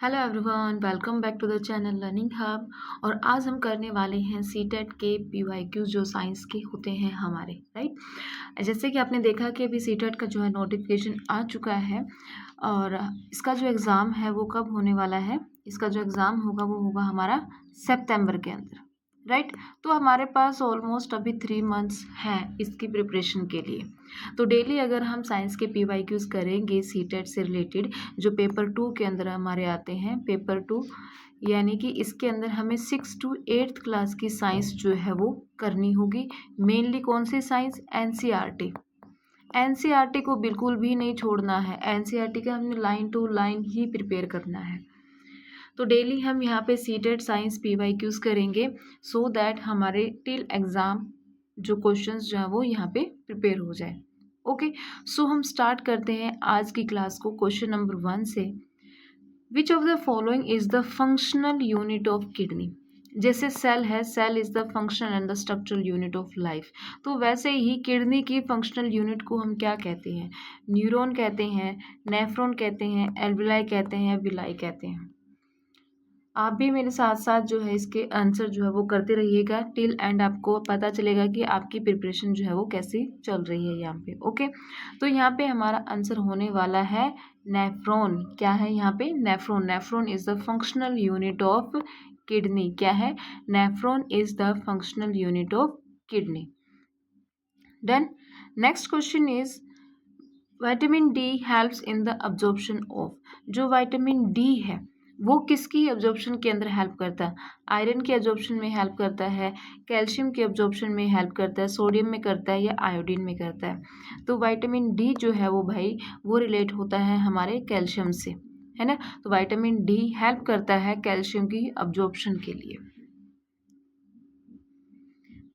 Hello everyone, welcome back to the channel learning hub. और आज हम करने वाले हैं सीटेट के पीवाईक्यूज जो साइंस के होते हैं हमारे, राइट। जैसे कि आपने देखा कि अभी सीटेट का जो है नोटिफिकेशन आ चुका है और इसका जो एग्ज़ाम है वो कब होने वाला है। इसका जो एग्ज़ाम होगा वो होगा हमारा सितंबर के अंदर, राइट। तो हमारे पास ऑलमोस्ट अभी 3 मंथ्स है इसकी प्रिपरेशन के लिए। तो डेली अगर हम साइंस के पीवाईक्यूज करेंगे सीटेट से रिलेटेड, जो पेपर 2 के अंदर हमारे आते हैं, पेपर 2 यानी कि इसके अंदर हमें 6 to 8th क्लास की साइंस जो है वो करनी होगी। मेनली कौन सी साइंस? एनसीईआरटी। एनसीईआरटी को बिल्कुल भी नहीं छोड़ना है। एनसीईआरटी का हमने लाइन टू लाइन ही प्रिपेयर करना है। तो डेली हम यहाँ पे सीटेट साइंस पीवाईक्यूज करेंगे सो दैट हमारे टिल एग्ज़ाम जो क्वेश्चंस जो है वो यहाँ पे प्रिपेयर हो जाए। ओके, सो हम स्टार्ट करते हैं आज की क्लास को क्वेश्चन नंबर 1 से। Which of the following is the functional unit of kidney? जैसे सेल है, cell is the functional and the structural unit of life. तो वैसे ही किडनी की फंक्शनल यूनिट को हम क्या कहते हैं? न्यूरॉन कहते हैं, नेफ्रॉन कहते हैं, एल्विलाई कहते हैं, विलाई कहते हैं। आप भी मेरे साथ साथ जो है इसके आंसर जो है वो करते रहिएगा टिल एंड, आपको पता चलेगा कि आपकी प्रिपरेशन जो है वो कैसी चल रही है यहाँ पे। ओके, तो यहाँ पे हमारा आंसर होने वाला है नेफ्रॉन। क्या है यहाँ पे? Nephron. Nephron is the functional unit of kidney. क्या है? Nephron is the functional unit of kidney. Then next question is vitamin D helps in the absorption of. जो विटामिन डी है वो किसकी अब्जॉर्प्शन के अंदर हेल्प करता है? आयरन के अब्जॉर्प्शन में हेल्प करता है, कैल्शियम के अब्जॉर्प्शन में हेल्प करता है, सोडियम में करता है या आयोडीन में करता है? तो विटामिन डी जो है वो भाई वो रिलेट होता है हमारे कैल्शियम से, है ना। तो विटामिन डी हेल्प करता है कैल्शियम की अब्जॉर्प्शन के लिए।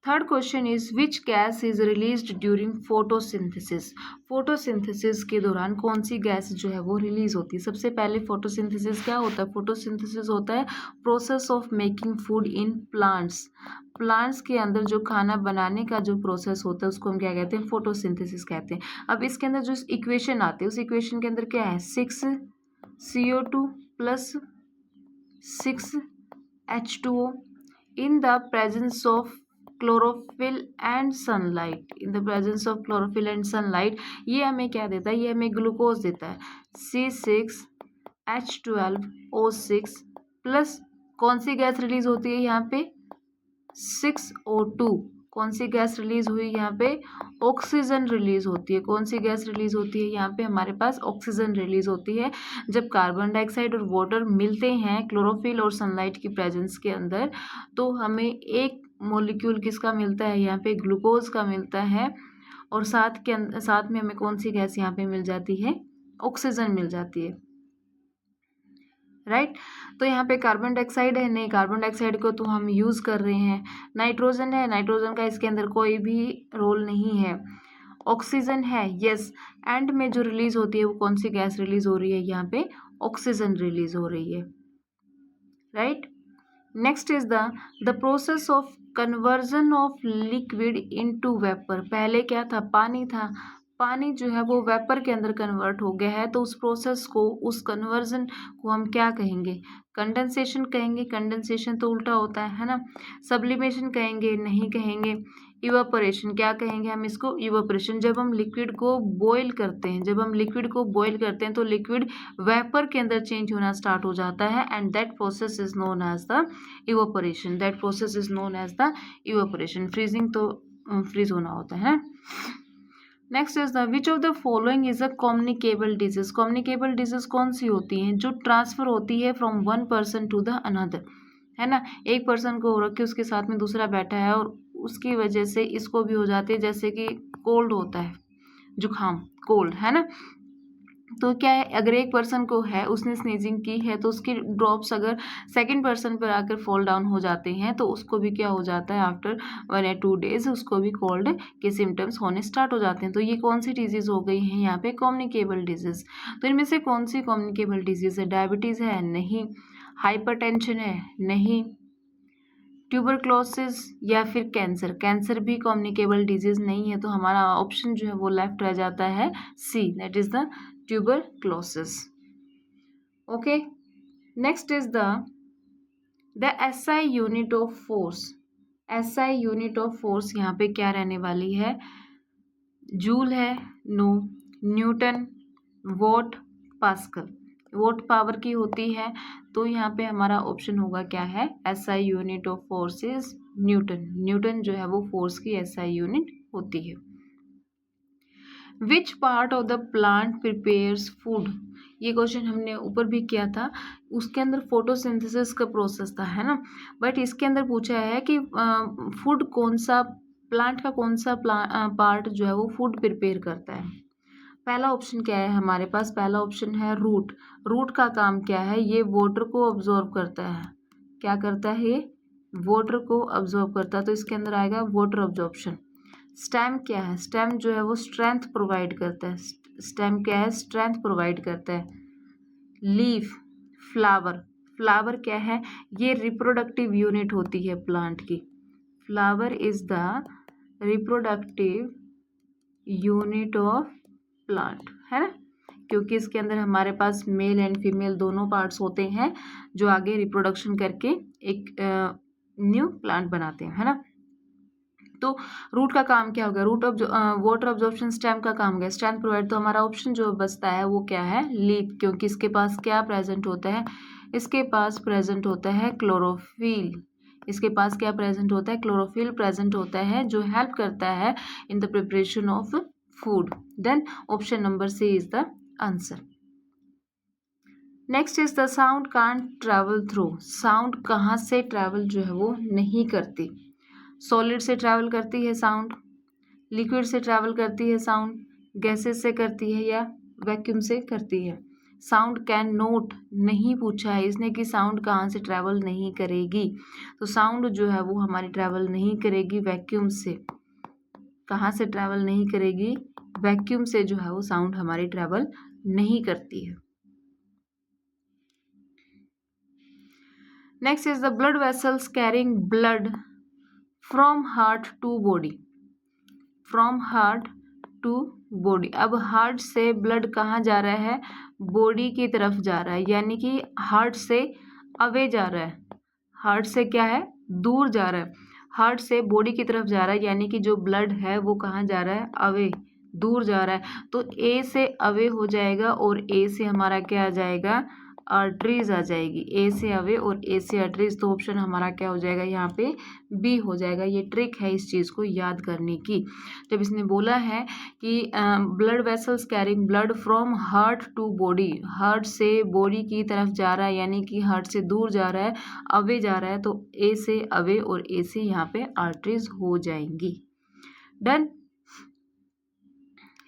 Third question is which gas is released during photosynthesis? Photosynthesis के दौरान कौन सी गैस जो है वो रिलीज होती है? सबसे पहले फोटोसिंथेसिस क्या होता है? फोटोसिंथेसिस होता है process of making food in plants. Plants के अंदर जो खाना बनाने का जो प्रोसेस होता है उसको हम क्या कहते हैं? फोटोसिंथेसिस कहते हैं। अब इसके अंदर जो इक्वेशन आती है उस इक्वेशन के अंदर क्या है? 6CO2 plus 6H2O in the presence of chlorophyll and sunlight. In the presence of chlorophyll and sunlight ये हमें क्या देता है? ये हमें ग्लूकोज देता है, C6H12O6 प्लस कौन सी गैस रिलीज होती है यहाँ पे? 6O2। कौन सी गैस रिलीज हुई यहाँ पे? ऑक्सीजन रिलीज होती है। कौन सी गैस रिलीज होती है यहाँ पे? हमारे पास ऑक्सीजन रिलीज होती है। जब कार्बन डाइऑक्साइड और वाटर मिलते हैं क्लोरोफिल और सनलाइट की प्रेजेंस के अंदर तो हमें एक मॉलिक्यूल किसका मिलता है यहाँ पे? ग्लूकोज का मिलता है। और साथ में हमें कौन सी गैस यहाँ पे मिल जाती है? ऑक्सीजन मिल जाती है, राइट। तो यहाँ पे कार्बन डाइऑक्साइड है नहीं, कार्बन डाइऑक्साइड को तो हम यूज़ कर रहे हैं। नाइट्रोजन है, नाइट्रोजन का इसके अंदर कोई भी रोल नहीं है। ऑक्सीजन है, यस। एंड में जो रिलीज होती है वो कौन सी गैस रिलीज हो रही है यहाँ पे? ऑक्सीजन रिलीज हो रही है, right. Next is the process of conversion of liquid into vapour. पहले क्या था? पानी था। पानी जो है वो वेपर के अंदर कन्वर्ट हो गया है, तो उस प्रोसेस को, उस कन्वर्जन को हम क्या कहेंगे? कंडेंसेशन कहेंगे। कंडेंसेशन तो उल्टा होता है ना। सब्लिमेशन कहेंगे? नहीं कहेंगे। इवापोरेशन क्या कहेंगे हम इसको? इवापोरेशन। जब हम लिक्विड को बॉईल करते हैं, जब हम लिक्विड को बॉईल करते हैं तो लिक्विड वेपर के अंदर चेंज होना स्टार्ट हो जाता है and that process is known as the evaporation. That process is known as the evaporation. Freezing तो फ्रीज होना होता है। Next is the which of the following is a communicable disease? Communicable disease कौन सी होती हैं? जो ट्रांसफर होती है from one person to the another, है ना। एक पर्सन को हो रखी उसके साथ में दूसरा बैठा है और उसकी वजह से इसको भी हो जाती है, जैसे कि कोल्ड होता है, जुकाम, कोल्ड, है ना। तो क्या है, अगर एक पर्सन को है, उसने स्नीजिंग की है तो उसकी ड्रॉप्स अगर सेकंड पर्सन पर आकर फॉल डाउन हो जाते हैं तो उसको भी क्या हो जाता है? आफ्टर 1 या 2 डेज उसको भी कोल्ड के सिम्टम्स होने स्टार्ट हो जाते हैं। तो ये कौन सी डिजीज़ हो गई है यहाँ पे? Communicable disease. तो इनमें से कौन सी कम्युनिकेबल डिजीज़ है? डायबिटीज़ है? नहीं। हाइपरटेंशन है? नहीं। ट्यूबरक्लोसिस या फिर कैंसर? कैंसर भी कम्युनिकेबल डिजीज़ नहीं है, तो हमारा ऑप्शन जो है वो लेफ्ट रह जाता है C, that is the tuberculosis. Okay, next is the SI unit of force. SI unit of force यहाँ पे क्या रहने वाली है? जूल है, no, newton, watt, pascal. Watt power की होती है, तो यहाँ पे हमारा ऑप्शन होगा क्या है? SI unit of force is Newton. Newton जो है वो फोर्स की SI यूनिट होती है। Which part of the plant prepares food? ये क्वेश्चन हमने ऊपर भी किया था, उसके अंदर फोटोसिंथेसिस का प्रोसेस था, है ना। बट इसके अंदर पूछा है कि फूड कौन सा, प्लांट का कौन सा पार्ट जो है वो फूड प्रिपेयर करता है। पहला ऑप्शन क्या है हमारे पास? पहला ऑप्शन है रूट। रूट का काम क्या है? ये वाटर को ऑब्जॉर्व करता है। क्या करता है ये? वाटर को ऑब्जॉर्व करता है, तो इसके अंदर आएगा वाटर ऑब्जॉर्प्शन। स्टेम क्या है? स्टेम जो है वो स्ट्रेंथ प्रोवाइड करता है। स्टेम क्या है? स्ट्रेंथ प्रोवाइड करता है। लीफ, फ्लावर, फ्लावर क्या है? ये रिप्रोडक्टिव यूनिट होती है प्लांट की। Flower is the reproductive unit of plant, है ना, क्योंकि इसके अंदर हमारे पास मेल एंड फीमेल दोनों पार्ट्स होते हैं जो आगे रिप्रोडक्शन करके एक न्यू प्लांट बनाते हैं, है ना। तो रूट का काम क्या होगा? Root of water absorption. Stem का काम होगा स्ट्रेंथ प्रोवाइड। तो हमारा ऑप्शन जो बचता है वो क्या है? लीफ, क्योंकि इसके पास क्या प्रेजेंट होता है? इसके पास प्रेजेंट होता है क्लोरोफिल। इसके पास क्या प्रेजेंट होता है? क्लोरोफिल प्रेजेंट होता है, जो हेल्प करता है in the preparation of food. Then option number C is the answer. Next is the sound can't travel through. Sound कहाँ से ट्रेवल जो है वो नहीं करती? सॉलिड से ट्रैवल करती है साउंड, लिक्विड से ट्रैवल करती है साउंड, गैसेस से करती है या वैक्यूम से करती है? साउंड कैन नोट नहीं पूछा है इसने कि साउंड कहाँ से ट्रैवल नहीं करेगी। तो साउंड जो है वो हमारी ट्रैवल नहीं करेगी वैक्यूम से। कहाँ से ट्रैवल नहीं करेगी? वैक्यूम से जो है वो साउंड हमारी ट्रैवल नहीं करती है। Next is the blood vessels carrying blood from heart to body. From heart to body. अब हार्ट से ब्लड कहाँ जा रहा है? बॉडी की तरफ जा रहा है, यानी कि हार्ट से अवे जा रहा है। हार्ट से क्या है? दूर जा रहा है। हार्ट से बॉडी की तरफ जा रहा है, यानी कि जो ब्लड है वो कहाँ जा रहा है? अवे, दूर जा रहा है। तो ए से अवे हो जाएगा और ए से हमारा क्या आ जाएगा? आर्टरीज आ जाएगी। ए से अवे और ए से आर्टरीज। तो ऑप्शन हमारा क्या हो जाएगा यहाँ पे? बी हो जाएगा। ये ट्रिक है इस चीज़ को याद करने की। जब इसने बोला है कि blood vessels carrying blood from heart to body, heart से बॉडी की तरफ जा रहा है, यानी कि हार्ट से दूर जा रहा है, अवे जा रहा है, तो ए से अवे और ए से यहाँ पे आर्टरीज हो जाएंगी। Done.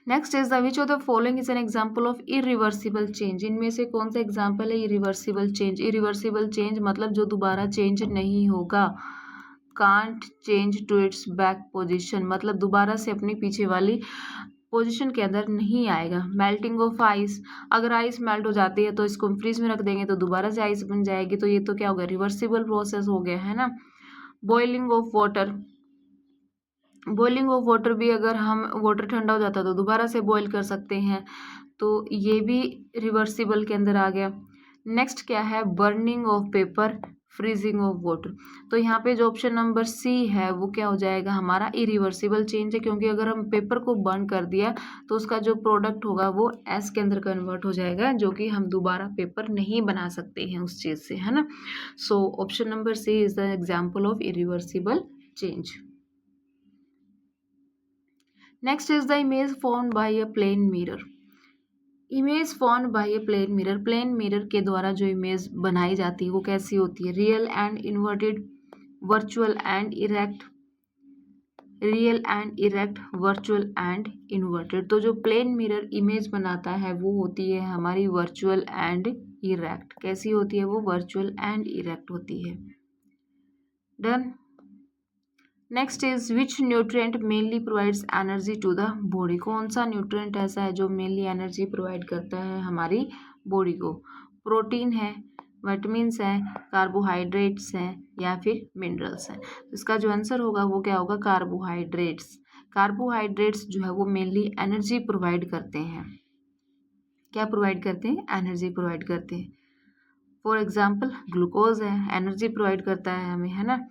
Next is the which of the following is an example of irreversible change. इनमें से कौन सा एग्जाम्पल है इरिवर्सिबल चेंज? इरिवर्सिबल चेंज मतलब जो दोबारा चेंज नहीं होगा। Can't change to its back position, मतलब दोबारा से अपनी पीछे वाली पोजीशन के अंदर नहीं आएगा। मेल्टिंग ऑफ आइस, अगर आइस मेल्ट हो जाती है तो इसको हम फ्रीज में रख देंगे तो दोबारा से आइस बन जाएगी, तो ये तो क्या हो गया? रिवर्सिबल प्रोसेस हो गया, है ना। Boiling of water, boiling of water भी अगर हम वाटर ठंडा हो जाता है तो दोबारा से बॉईल कर सकते हैं, तो ये भी रिवर्सिबल के अंदर आ गया। नेक्स्ट क्या है? Burning of paper, freezing of water. तो यहाँ पे जो ऑप्शन नंबर सी है वो क्या हो जाएगा? हमारा इरिवर्सिबल चेंज है, क्योंकि अगर हम पेपर को बर्न कर दिया तो उसका जो प्रोडक्ट होगा वो एस के अंदर कन्वर्ट हो जाएगा, जो कि हम दोबारा पेपर नहीं बना सकते हैं उस चीज़ से, है ना। So option number C is the example of irreversible change. Next is the image formed by a plane mirror. Image formed by a plane mirror, plane mirror के द्वारा जो इमेज बनाई जाती है वो कैसी होती है? Real and inverted, virtual and erect, real and erect, virtual and inverted. तो जो प्लेन मिरर इमेज बनाता है वो होती है हमारी वर्चुअल एंड इरेक्ट। कैसी होती है वो? वर्चुअल एंड इरेक्ट होती है। Done. Next is which nutrient mainly provides energy to the body. कौन सा न्यूट्रिएंट ऐसा है जो मेनली एनर्जी प्रोवाइड करता है हमारी बॉडी को? प्रोटीन है, विटामिन्स हैं, कार्बोहाइड्रेट्स हैं या फिर मिनरल्स हैं? इसका जो आंसर होगा वो क्या होगा? कार्बोहाइड्रेट्स। कार्बोहाइड्रेट्स जो है वो मेनली एनर्जी प्रोवाइड करते हैं। क्या प्रोवाइड करते हैं? एनर्जी प्रोवाइड करते हैं। फॉर एग्जाम्पल ग्लूकोज है, एनर्जी प्रोवाइड करता है हमें, है ना।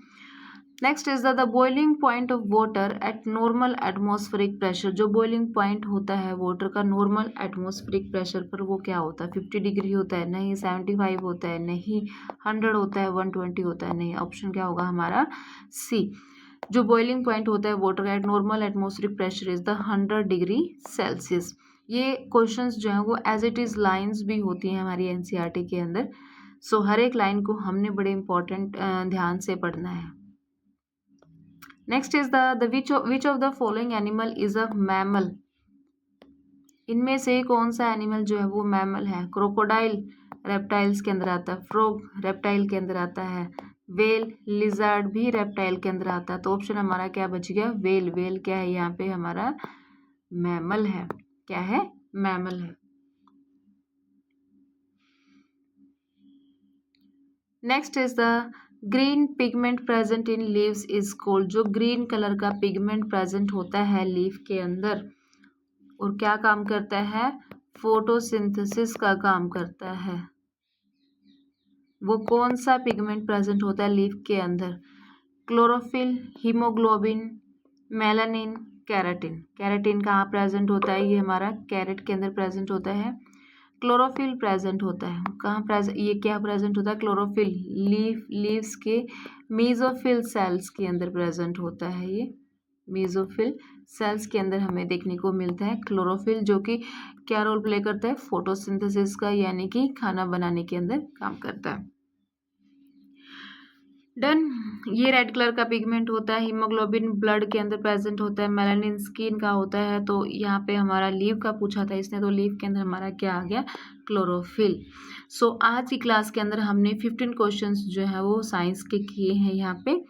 Next is the boiling point of water at normal atmospheric pressure. जो बॉइलिंग पॉइंट होता है वाटर का नॉर्मल एटमॉस्फेरिक प्रेशर पर, वो क्या होता है? 50 डिग्री होता है? नहीं। 75 होता है? नहीं। 100 होता है? 120 होता है? नहीं। ऑप्शन क्या होगा हमारा? सी। जो बॉइलिंग पॉइंट होता है वाटर का eight normal atmospheric pressure is the 100 degree Celsius. ये क्वेश्चंस जो है वो एज इट इज लाइंस भी होती हैं हमारी एनसीईआरटी के अंदर। सो हर एक लाइन को हमने बड़े इंपॉर्टेंट ध्यान से पढ़ना है। Next is the which of the following animal is a mammal. इनमें से कौन सा एनिमल जो है वो मैमल है? क्रोकोडाइल रेप्टाइल्स के अंदर आता है, फ्रॉग रेप्टाइल के अंदर आता है, वेल लिजर्ड भी रेप्टाइल के अंदर आता है। तो ऑप्शन हमारा क्या बच गया? वेल। वेल क्या है यहाँ पे? हमारा मैमल है। क्या है? मैमल है। Next is the green pigment present in leaves is called. जो ग्रीन कलर का पिगमेंट प्रेजेंट होता है लीफ के अंदर और क्या काम करता है? फोटोसिंथेसिस का काम करता है। वो कौन सा पिगमेंट प्रेजेंट होता है लीफ के अंदर? Chlorophyll, haemoglobin, melanin, keratin. Keratin कहाँ प्रेजेंट होता है? ये हमारा कैरेट के अंदर प्रेजेंट होता है। क्लोरोफिल प्रेजेंट होता है कहाँ प्रेजेंट? ये क्या प्रेजेंट होता है? क्लोरोफिल लीव्स के मीजोफिल सेल्स के अंदर प्रेजेंट होता है। ये मीजोफिल सेल्स के अंदर हमें देखने को मिलता है क्लोरोफिल, जो कि क्या रोल प्ले करता है? फोटोसिंथेसिस का, यानी कि खाना बनाने के अंदर काम करता है। डन। ये रेड कलर का पिगमेंट होता है। हीमोग्लोबिन ब्लड के अंदर प्रेजेंट होता है। मेलानिन स्किन का होता है। तो यहाँ पे हमारा लीव का पूछा था इसने, तो लीव के अंदर हमारा क्या आ गया? क्लोरोफिल। सो आज की क्लास के अंदर हमने 15 क्वेश्चंस जो है वो साइंस के किए हैं। यहाँ पे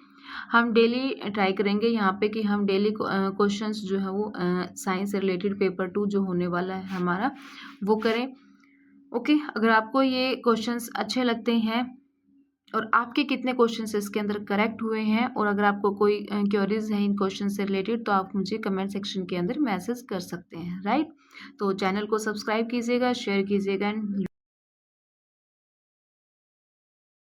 हम डेली ट्राई करेंगे यहाँ पे कि हम डेली क्वेश्चंस जो है वो साइंस से रिलेटेड पेपर 2 जो होने वाला है हमारा, वो करें। ओके। अगर आपको ये क्वेश्चंस अच्छे लगते हैं और आपके कितने क्वेश्चंस इसके अंदर करेक्ट हुए हैं, और अगर आपको कोई क्वेरीज है इन क्वेश्चन से रिलेटेड, तो आप मुझे कमेंट सेक्शन के अंदर मैसेज कर सकते हैं, राइट। तो चैनल को सब्सक्राइब कीजिएगा, शेयर कीजिएगा एंड